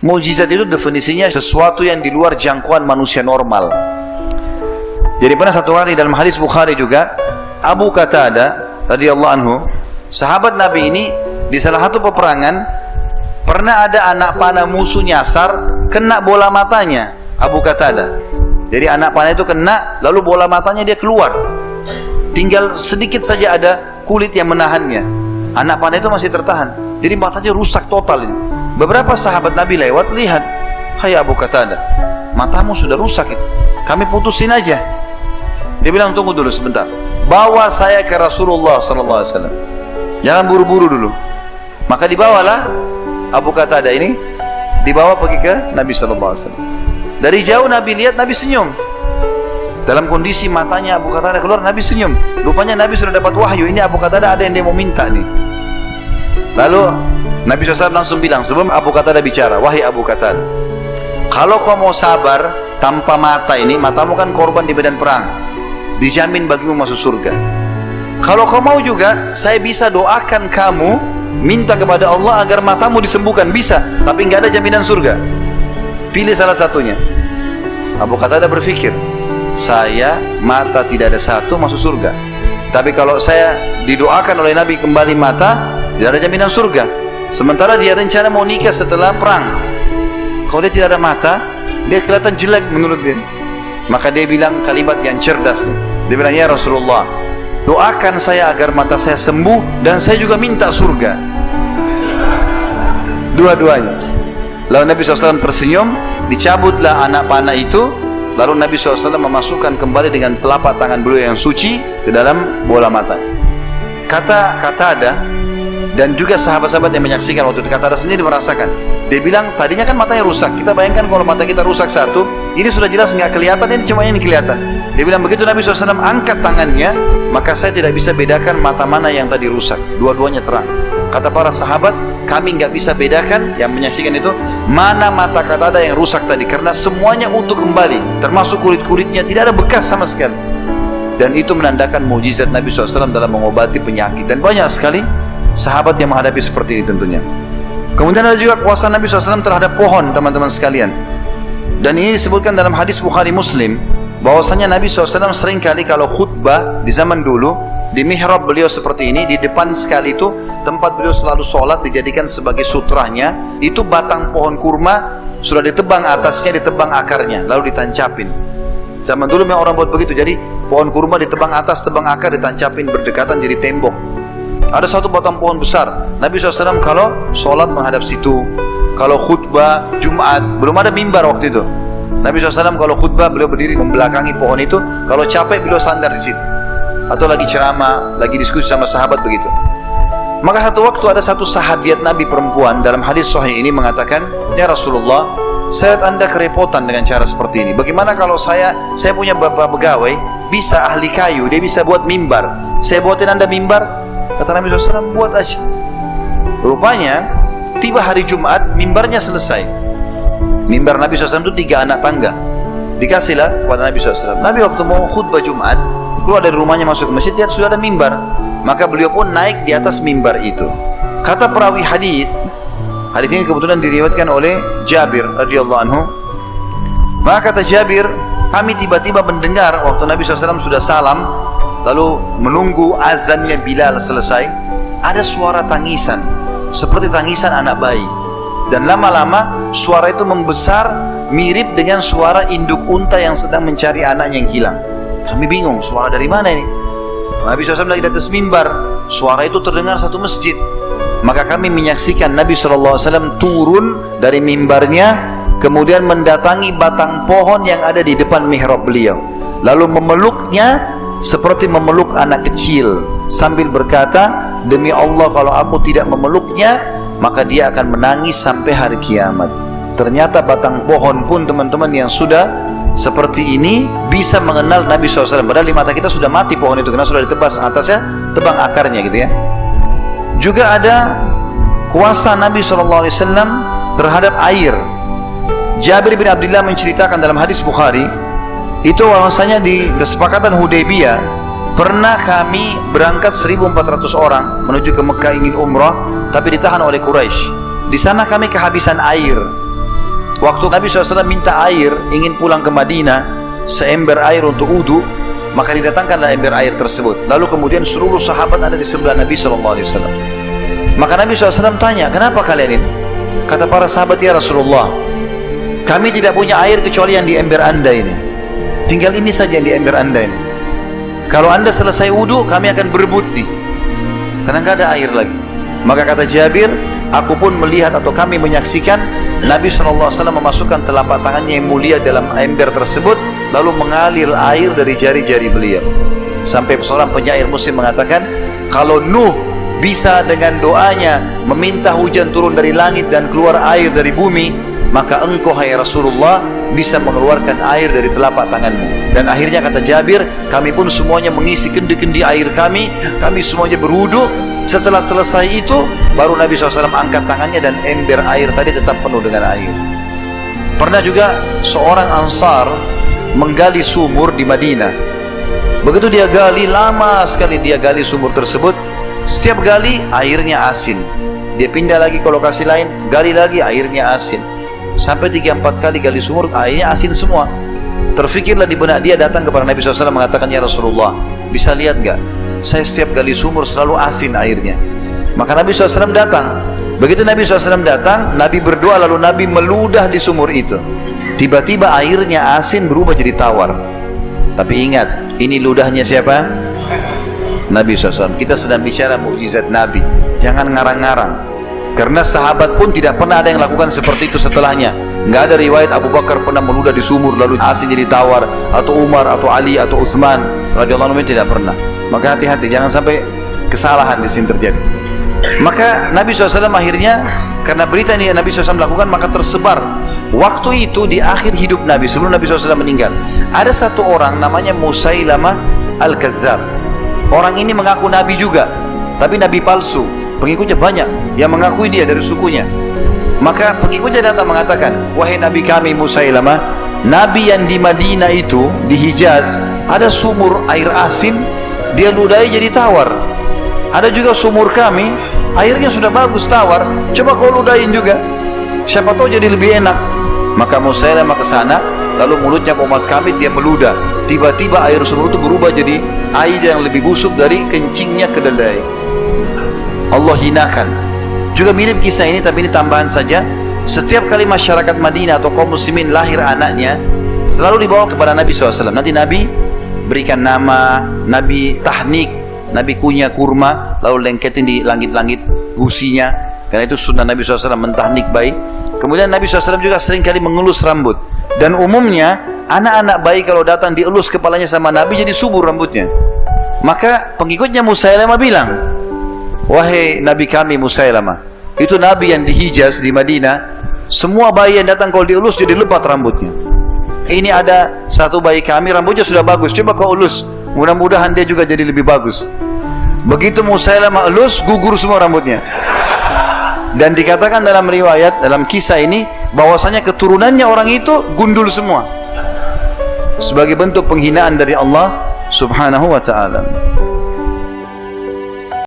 Mukjizat itu definisinya sesuatu yang di luar jangkauan manusia normal. Jadi pernah satu hari dalam hadis Bukhari juga, Abu Qatadah radhiyallahu anhu, sahabat Nabi ini di salah satu peperangan pernah ada anak panah musuh nyasar, kena bola matanya Abu Qatadah. Jadi anak panah itu kena, lalu bola matanya dia keluar. Tinggal sedikit saja ada kulit yang menahannya. Anak panah itu masih tertahan. Jadi matanya rusak total ini. Beberapa sahabat Nabi lewat, lihat, hai Abu Qatadah, matamu sudah rusak itu. Kami putusin aja. Dia bilang, tunggu dulu sebentar. Bawa saya ke Rasulullah SAW. Jangan buru-buru dulu. Maka dibawalah Abu Qatadah ini, dibawa pergi ke Nabi SAW. Dari jauh Nabi lihat, Nabi senyum. Dalam kondisi matanya Abu Qatadah keluar, Nabi senyum. Rupanya Nabi sudah dapat wahyu, ini Abu Qatadah ada yang dia mau minta nih. Lalu Nabi SAW langsung bilang, sebelum Abu Qatadah bicara, wahai Abu Qatadah, kalau kau mau sabar tanpa mata ini, matamu kan korban di medan perang, dijamin bagimu masuk surga. Kalau kau mau juga, saya bisa doakan kamu, minta kepada Allah agar matamu disembuhkan, bisa, tapi nggak ada jaminan surga. Pilih salah satunya. Abu Qatadah berpikir, saya mata tidak ada satu masuk surga, tapi kalau saya didoakan oleh Nabi kembali mata, tidak ada jaminan surga. Sementara dia rencana mau nikah setelah perang. Kalau dia tidak ada mata, dia kelihatan jelek menurut dia. Maka dia bilang kalimat yang cerdas nih. Dia bilang, ya Rasulullah, doakan saya agar mata saya sembuh dan saya juga minta surga. Dua-duanya. Lalu Nabi SAW tersenyum, dicabutlah anak panah itu. Lalu Nabi SAW memasukkan kembali dengan telapak tangan beliau yang suci ke dalam bola mata. Kata Qatadah dan juga sahabat-sahabat yang menyaksikan waktu itu, Qatadah sendiri merasakan. Dia bilang, tadinya kan matanya rusak. Kita bayangkan kalau mata kita rusak satu, ini sudah jelas nggak kelihatan, ini cuma ini kelihatan. Dia bilang, begitu Nabi SAW angkat tangannya, maka saya tidak bisa bedakan mata mana yang tadi rusak. Dua-duanya terang. Kata para sahabat, kami nggak bisa bedakan, yang menyaksikan itu, mana mata Qatadah yang rusak tadi, karena semuanya utuh kembali, termasuk kulit-kulitnya, tidak ada bekas sama sekali. Dan itu menandakan mukjizat Nabi SAW dalam mengobati penyakit. Dan banyak sekali sahabat yang menghadapi seperti ini tentunya. Kemudian ada juga kuasa Nabi SAW terhadap pohon, teman-teman sekalian. Dan ini disebutkan dalam hadis Bukhari Muslim, bahwasanya Nabi SAW seringkali kalau khutbah di zaman dulu, di mihrab beliau seperti ini, di depan sekali itu tempat beliau selalu sholat dijadikan sebagai sutrahnya, itu batang pohon kurma sudah ditebang atasnya, ditebang akarnya, lalu ditancapin. Zaman dulu memang orang buat begitu, jadi pohon kurma ditebang atas, tebang akar, ditancapin berdekatan jadi tembok. Ada satu batang pohon besar. Nabi SAW kalau sholat menghadap situ. Kalau khutbah Jumat, belum ada mimbar waktu itu. Nabi SAW kalau khutbah beliau berdiri membelakangi pohon itu. Kalau capek beliau sandar di situ. Atau lagi ceramah, lagi diskusi sama sahabat begitu. Maka satu waktu ada satu sahabiat Nabi perempuan dalam hadis sahih ini mengatakan, ya Rasulullah, saya lihat anda kerepotan dengan cara seperti ini. Bagaimana kalau saya punya bapak pegawai, bisa ahli kayu, dia bisa buat mimbar. Saya buatin anda mimbar. Kata Nabi SAW, buat aja. Rupanya tiba hari Jumat, mimbarnya selesai. Mimbar Nabi SAW itu 3 anak tangga. Dikasihlah kepada Nabi SAW. Nabi waktu mau khutbah Jumat, keluar dari rumahnya masuk ke masjid, lihat sudah ada mimbar. Maka beliau pun naik di atas mimbar itu. Kata perawi hadis ini kebetulan diriwayatkan oleh Jabir radhiyallahu anhu. Maka kata Jabir, kami tiba-tiba mendengar waktu Nabi SAW sudah salam, lalu menunggu azannya Bilal selesai, ada suara tangisan seperti tangisan anak bayi. Dan lama-lama suara itu membesar, mirip dengan suara induk unta yang sedang mencari anaknya yang hilang. Kami bingung, suara dari mana ini? Nabi SAW lagi di atas mimbar, suara itu terdengar satu masjid. Maka kami menyaksikan Nabi SAW turun dari mimbarnya, kemudian mendatangi batang pohon yang ada di depan mihrab beliau, lalu memeluknya seperti memeluk anak kecil, sambil berkata, demi Allah kalau aku tidak memeluknya, maka dia akan menangis sampai hari kiamat. Ternyata batang pohon pun teman-teman yang sudah seperti ini bisa mengenal Nabi SAW. Padahal di mata kita sudah mati pohon itu, karena sudah ditebas atasnya, tebang akarnya gitu ya. Juga ada kuasa Nabi SAW terhadap air. Jabir bin Abdullah menceritakan dalam hadis Bukhari, itu bahwasanya di kesepakatan Hudaybiyah pernah kami berangkat 1.400 orang menuju ke Mekah ingin umrah, tapi ditahan oleh Quraisy. Di sana kami kehabisan air. Waktu Nabi SAW minta air, ingin pulang ke Madinah, seember air untuk wudu, maka didatangkanlah ember air tersebut. Lalu kemudian seluruh sahabat ada di sebelah Nabi SAW. Maka Nabi SAW tanya, kenapa kalian ini? Kata para sahabat, ya Rasulullah, kami tidak punya air kecuali yang di ember anda ini. Tinggal ini saja yang di ember anda ini. Kalau anda selesai wudu, kami akan berebut nih, karena nggak ada air lagi. Maka kata Jabir, aku pun melihat atau kami menyaksikan Nabi SAW memasukkan telapak tangannya yang mulia dalam ember tersebut, lalu mengalir air dari jari-jari beliau. Sampai seorang penyair Muslim mengatakan, kalau Nuh bisa dengan doanya meminta hujan turun dari langit dan keluar air dari bumi, maka engkau hai Rasulullah bisa mengeluarkan air dari telapak tanganmu. Dan akhirnya kata Jabir, kami pun semuanya mengisi kendi-kendi air kami semuanya berwudu. Setelah selesai itu, baru Nabi SAW angkat tangannya dan ember air tadi tetap penuh dengan air. Pernah juga seorang Ansar menggali sumur di Madinah. Begitu dia gali, lama sekali dia gali sumur tersebut. Setiap gali airnya asin. Dia pindah lagi ke lokasi lain, gali lagi airnya asin. Sampai 3-4 kali gali sumur, airnya asin semua. Terfikirlah di benak dia, datang kepada Nabi SAW mengatakan, ya Rasulullah, bisa lihat gak? Saya setiap gali sumur selalu asin airnya. Maka Nabi SAW datang. Begitu Nabi SAW datang, Nabi berdoa, lalu Nabi meludah di sumur itu. Tiba-tiba airnya asin berubah jadi tawar. Tapi ingat, ini ludahnya siapa? Nabi SAW. Kita sedang bicara mukjizat Nabi, jangan ngarang-ngarang. Karena sahabat pun tidak pernah ada yang lakukan seperti itu setelahnya. Nggak ada riwayat Abu Bakar pernah meludah di sumur lalu asin jadi tawar, atau Umar, atau Ali, atau Utsman radhiyallahu anhu, tidak pernah. Maka hati-hati, jangan sampai kesalahan di sini terjadi. Maka Nabi SAW akhirnya, karena berita ini Nabi SAW lakukan, maka tersebar. Waktu itu di akhir hidup Nabi, sebelum Nabi SAW meninggal, ada satu orang namanya Musailamah Al-Kadzdzab. Orang ini mengaku Nabi juga, tapi Nabi palsu. Pengikutnya banyak yang mengakui dia dari sukunya. Maka pengikutnya datang mengatakan, wahai Nabi kami Musailamah, Nabi yang di Madinah itu, di Hijaz, ada sumur air asin, dia ludahi jadi tawar. Ada juga sumur kami, airnya sudah bagus tawar, coba kau ludahin juga, siapa tahu jadi lebih enak. Maka Musailamah ke sana, lalu mulutnya umat kami, dia meludah. Tiba-tiba air sumur itu berubah jadi air yang lebih busuk dari kencingnya kedelai. Allah hinakan. Juga mirip kisah ini, tapi ini tambahan saja. Setiap kali masyarakat Madinah atau kaum muslimin lahir anaknya, selalu dibawa kepada Nabi SAW. Nanti Nabi berikan nama, Nabi tahnik, Nabi kunyah kurma, lalu lengketin di langit-langit gusinya. Karena itu sunnah Nabi SAW mentahnik bayi. Kemudian Nabi SAW juga sering kali mengelus rambut. Dan umumnya anak-anak bayi kalau datang dielus kepalanya sama Nabi jadi subur rambutnya. Maka pengikutnya Musailamah bilang, wahai Nabi kami Musailamah, itu Nabi yang di Hijaz, di Madinah, semua bayi yang datang kalau dielus jadi lebat rambutnya. Ini ada satu bayi kami rambutnya sudah bagus, coba kau elus, mudah-mudahan dia juga jadi lebih bagus. Begitu Musailamah elus, gugur semua rambutnya. Dan dikatakan dalam riwayat, dalam kisah ini, bahwasanya keturunannya orang itu gundul semua, sebagai bentuk penghinaan dari Allah Subhanahu wa ta'ala.